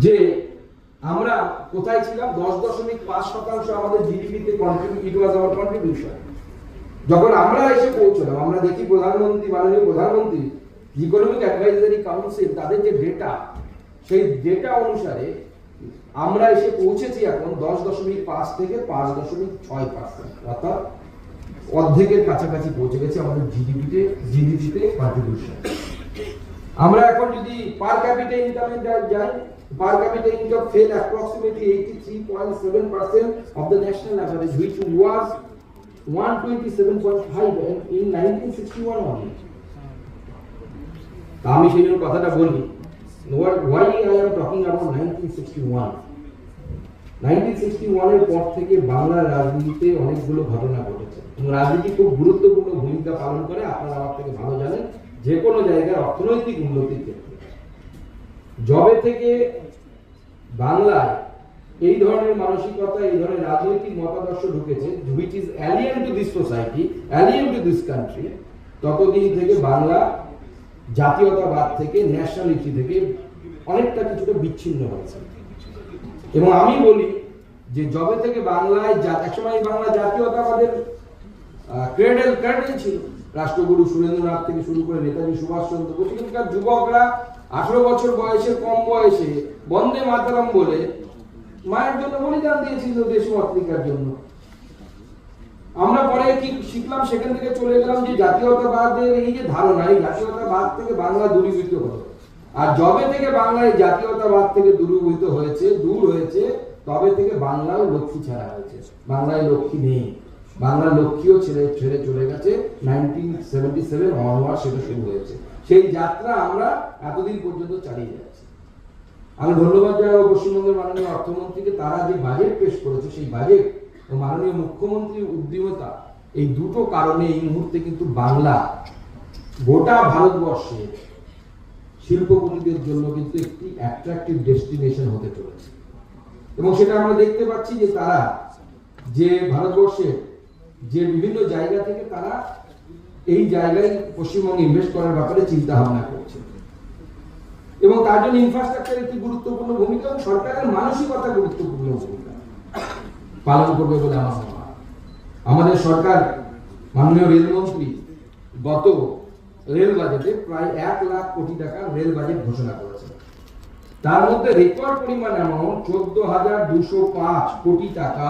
যে আমরা কোথায় ছিলাম, 10.5% আমাদের জিডিপিতে ইট ওয়াজ আওয়ার কন্ট্রিবিউশন। যখন আমরা এসে পৌঁছলাম, আমরা দেখি প্রধানমন্ত্রী, মাননীয় প্রধানমন্ত্রী, ইকোনমিক অ্যাডভাইজারি কাউন্সিল, তাদের যে ডেটা, সেই ডেটা অনুসারে আমরা এসে পৌঁছেছি এখন 10.5 থেকে 5.6%, অর্থাৎ অর্ধেকের কাছাকাছি পৌঁছে গেছে আমাদের জিডিপিতে কন্ট্রিবিউশন। আমরা এখন যদি পার ক্যাপিটা ইনকামে যাই, per capita income fell approximately 83.7% of the national average, which was 127.5 in 1961 only. আমি সেই জন্য কথাটা বলি, why I am talking about 1961. 1961 এর পর থেকে বাংলার রাজনীতিতে অনেকগুলো ঘটনা ঘটেছে এবং রাজনীতি খুব গুরুত্বপূর্ণ ভূমিকা পালন করে। আপনারা আমার থেকে ভালো জানেন, যে কোনো জায়গার অর্থনৈতিক উন্নতির ক্ষেত্রে জবে থেকে বাংলায় এই ধরনের মানসিকতা, এই ধরনের রাজনৈতিক মতাদর্শ ঢুকেছে, which is alien to this society, alien to this country, ততদিন থেকে বাংলা জাতীয়তাবাদ থেকে, ন্যাশনালিটি থেকে অনেকটা কিছুটা বিচ্ছিন্ন হয়েছে। এবং আমি বলি যে যবে থেকে বাংলায়, একসময় বাংলা জাতীয়তাবাদের ক্রেডেল ছিল, রাষ্ট্রগুরু সুরেন্দ্রনাথ থেকে শুরু করে নেতাজি সুভাষচন্দ্র বোস, এখানকার যুবকরা 18 বছর বয়সে, কম বয়সে বন্দে মাতরম বলে মায়ের জন্য বলিদান দিয়েছিল, দেশমাতৃকার জন্য। আমরা পরে কি শিখলাম, সেখান থেকে চলে গেলাম যে জাতীয়তাবাদের এই যে ধারণা, এই জাতীয়তাবাদ থেকে বাংলা দূরীভূত হলো। আর যবে থেকে বাংলা এই জাতীয়তাবাদ থেকে দূর হয়েছে, তবে থেকে বাংলাও লক্ষ্মী ছাড়া হয়েছে। বাংলায় লক্ষ্মী নেই, বাংলার লক্ষ্মীও ছেড়ে চলে গেছে। 1977 অনওয়ার্ড সেটা শুরু হয়েছে। সেই যাত্রা আমরা এতদিন পর্যন্ত চালিয়ে যাচ্ছি। আমি ধন্যবাদ জানাবো পশ্চিমবঙ্গের মাননীয় অর্থমন্ত্রীকে, তারা যে বাজেট পেশ করেছে, সেই বাজেট ও মাননীয় মুখ্যমন্ত্রীর উদ্যমতা, এই দুটো কারণে এই মুহূর্তে কিন্তু বাংলা গোটা ভারতবর্ষে শিল্পপতিদের জন্য কিন্তু একটি অ্যাট্রাকটিভ ডেস্টিনেশন হতে চলেছে। এবং সেটা আমরা দেখতে পাচ্ছি যে তারা যে ভারতবর্ষের যে বিভিন্ন জায়গা থেকে তারা এই জায়গায় পশ্চিমবঙ্গে ইনভেস্ট করার ব্যাপারে চিন্তা ভাবনা করছে। এবং তার জন্য ইনফ্রাস্ট্রাকচার একটি গুরুত্বপূর্ণ ভূমিকা এবং সরকারের মানসিকতা গুরুত্বপূর্ণ ভূমিকা পালন করবে বলে আমার মনে হয়। আমাদের সরকার, মাননীয় রেলমন্ত্রী গত রেল বাজেটে প্রায় 1 লাখ কোটি টাকা রেল বাজেট ঘোষণা করেছে। তার মধ্যে রেকর্ড পরিমাণ অ্যামাউন্ট 14,205 কোটি টাকা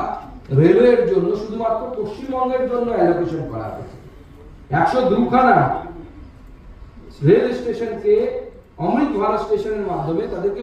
রেলওয়ের জন্য, শুধুমাত্র পশ্চিমবঙ্গের জন্য অ্যালোকেশন করা হয়েছে। 102 খানা রেল স্টেশনকে অমৃত ভারত স্টেশনের মাধ্যমে তাদেরকে